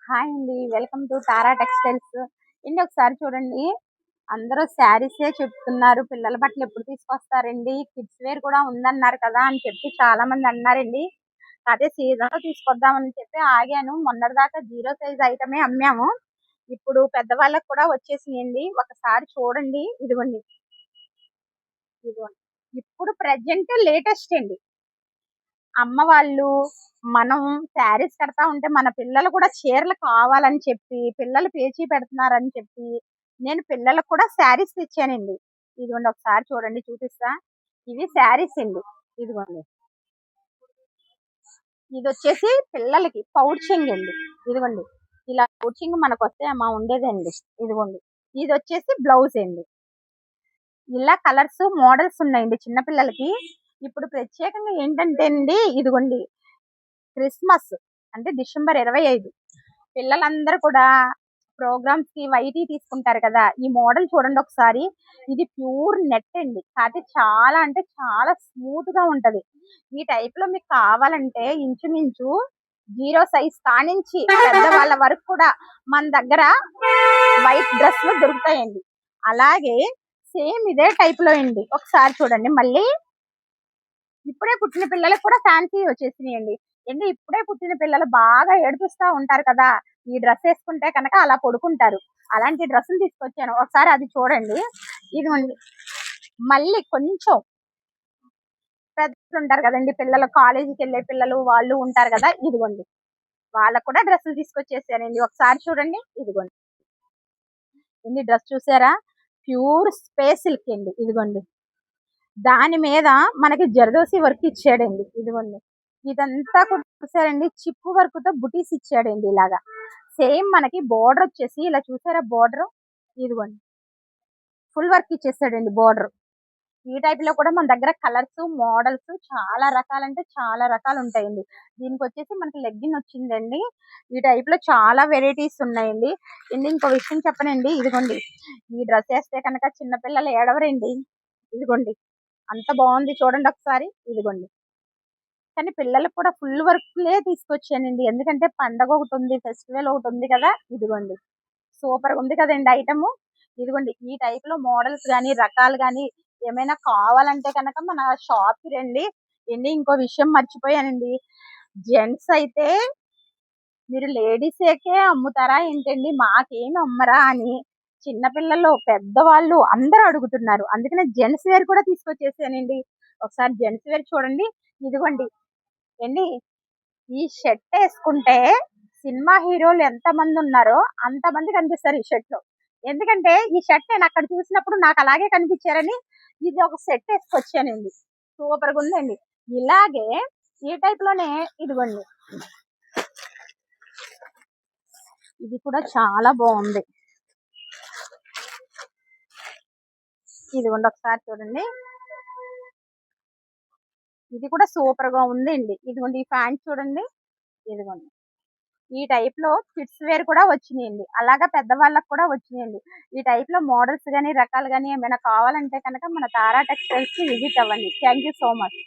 Hi అండి. Welcome to Tara textiles. ఒకసారి చూడండి. అందరూ శారీసే చెప్తున్నారు. పిల్లల బట్టలు ఎప్పుడు తీసుకొస్తారండి? కిడ్స్ వేర్ కూడా ఉందన్నారు కదా అని చెప్పి చాలా మంది అన్నారండి. అదే సీజన్లో తీసుకొద్దామని చెప్పి ఆగాను. మొన్నటిదాకా 0 సైజ్ ఐటమే అమ్మాము. ఇప్పుడు పెద్దవాళ్ళకి కూడా వచ్చేసినాయండి. ఒకసారి చూడండి. ఇదిగోండి. ఇదిగోండి. ఇప్పుడు ప్రెజెంట్ లేటెస్ట్ అండి. అమ్మ వాళ్ళు మనం శారీస్ కడతా ఉంటే మన పిల్లలు కూడా చీరలు కావాలని చెప్పి పిల్లలు పేచీ పెడుతున్నారని చెప్పి నేను పిల్లలకు కూడా శారీస్ తెచ్చానండి. ఇదిగోండి, ఒకసారి చూడండి, చూపిస్తా. ఇవి శారీస్ అండి. ఇదిగోండి, ఇది వచ్చేసి పిల్లలకి పౌచింగ్ అండి. ఇదిగోండి, ఇలా పౌచింగ్ మనకు వస్తే అమ్మా ఉండేదండి. ఇదిగోండి, ఇది వచ్చేసి బ్లౌజ్ అండి. ఇలా కలర్స్ మోడల్స్ ఉన్నాయండి చిన్నపిల్లలకి. ఇప్పుడు ప్రత్యేకంగా ఏంటంటే అండి, ఇదిగోండి, క్రిస్మస్ అంటే డిసెంబర్ 25 పిల్లలందరూ కూడా ప్రోగ్రామ్స్ కి వైటీ తీసుకుంటారు కదా. ఈ మోడల్ చూడండి ఒకసారి. ఇది ప్యూర్ నెట్ అండి. కాకపోతే చాలా అంటే చాలా స్మూత్ గా ఉంటది. ఈ టైప్ లో మీకు కావాలంటే ఇంచుమించు 0 సైజ్ కానించి పెద్దవాళ్ళ వరకు కూడా మన దగ్గర వైట్ డ్రెస్లు దొరుకుతాయండి. అలాగే సేమ్ ఇదే టైప్ లో అండి. ఒకసారి చూడండి. మళ్ళీ ఇప్పుడే పుట్టిన పిల్లలకు కూడా ఫ్యాన్సీ వచ్చేసినాయండి. ఇప్పుడే పుట్టిన పిల్లలు బాగా ఏడిపిస్తా ఉంటారు కదా, ఈ డ్రెస్ వేసుకుంటే కనుక అలా పడుకుంటారు. అలాంటి డ్రెస్సులు తీసుకొచ్చాను. ఒకసారి అది చూడండి. ఇదిగోండి, మళ్ళీ కొంచెం పెద్దలు ఉంటారు కదండి, పిల్లలు కాలేజీకి వెళ్ళే పిల్లలు వాళ్ళు ఉంటారు కదా. ఇదిగోండి, వాళ్ళకు కూడా డ్రెస్సులు తీసుకొచ్చేసానండి. ఒకసారి చూడండి. ఇదిగోండి, డ్రెస్ చూసారా? ప్యూర్ స్పేస్ సిల్క్ అండి. ఇదిగోండి, దాని మీద మనకి జరదోసి వర్క్ ఇచ్చాడండి. ఇదిగోండి, ఇదంతా కూడా చూసారండి, చిప్పు వర్క్ తో బుటీస్ ఇచ్చాడండి. ఇలాగా సేమ్ మనకి బోర్డర్ వచ్చేసి ఇలా చూసారా బోర్డర్. ఇదిగోండి, ఫుల్ వర్క్ ఇచ్చేసాడండి బోర్డర్. ఈ టైప్ లో కూడా మన దగ్గర కలర్స్ మోడల్స్ చాలా రకాలంటే చాలా రకాలు ఉంటాయండి. దీనికి వచ్చేసి మనకి లెగ్గిన్ వచ్చిందండి. ఈ టైప్ లో చాలా వెరైటీస్ ఉన్నాయండి. ఇంకో విషయం చెప్పనండి. ఇదిగోండి, ఈ డ్రెస్ వేస్తే కనుక చిన్నపిల్లలు ఏడవరండి. ఇదిగోండి, అంత బాగుంది చూడండి ఒకసారి. ఇదిగోండి, కానీ పిల్లలకు కూడా ఫుల్ వర్క్లే తీసుకొచ్చానండి. ఎందుకంటే పండగ ఒకటి ఉంది, ఫెస్టివల్ ఒకటి ఉంది కదా. ఇదిగోండి, సూపర్ ఉంది కదండి ఐటమ్. ఇదిగోండి, ఈ టైప్ లో మోడల్స్ కానీ రకాలు కానీ ఏమైనా కావాలంటే కనుక మన షాప్ కి రండి. ఇంకో విషయం మర్చిపోయానండి. జెంట్స్ అయితే మీరు లేడీసేకే అమ్ముతారా ఏంటండి, మాకేమి అమ్మరా అని చిన్నపిల్లలు పెద్దవాళ్ళు అందరూ అడుగుతున్నారు. అందుకనే జెంట్స్ వేర్ కూడా తీసుకొచ్చేసానండి. ఒకసారి జెంట్స్ వేర్ చూడండి. ఇదిగోండి ఈ షర్ట్ వేసుకుంటే సినిమా హీరోలు ఎంత మంది ఉన్నారో అంతమంది కనిపిస్తారు ఈ షర్ట్ లో. ఎందుకంటే ఈ షర్ట్ నేను అక్కడ చూసినప్పుడు నాకు అలాగే కనిపించారని ఇది ఒక సెట్ వేసుకొచ్చానండి. సూపర్ గా ఉందండి. ఇలాగే ఈ టైప్ లోనే ఇదిగోండి, ఇది కూడా చాలా బాగుంది. ఇదిగోండి, ఒకసారి చూడండి. ఇది కూడా సూపర్ గా ఉందండి. ఇదిగోండి, ఈ ప్యాంట్ చూడండి. ఇదిగోండి, ఈ టైప్ లో కిడ్స్ వేర్ కూడా వచ్చినాయండి. అలాగా పెద్దవాళ్ళకు కూడా వచ్చినాయండి. ఈ టైప్ లో మోడల్స్ గానీ రకాలు గానీ ఏమైనా కావాలంటే కనుక మన తారా టెక్స్టైల్స్ కి విజిట్ అవ్వండి. Thank you so much.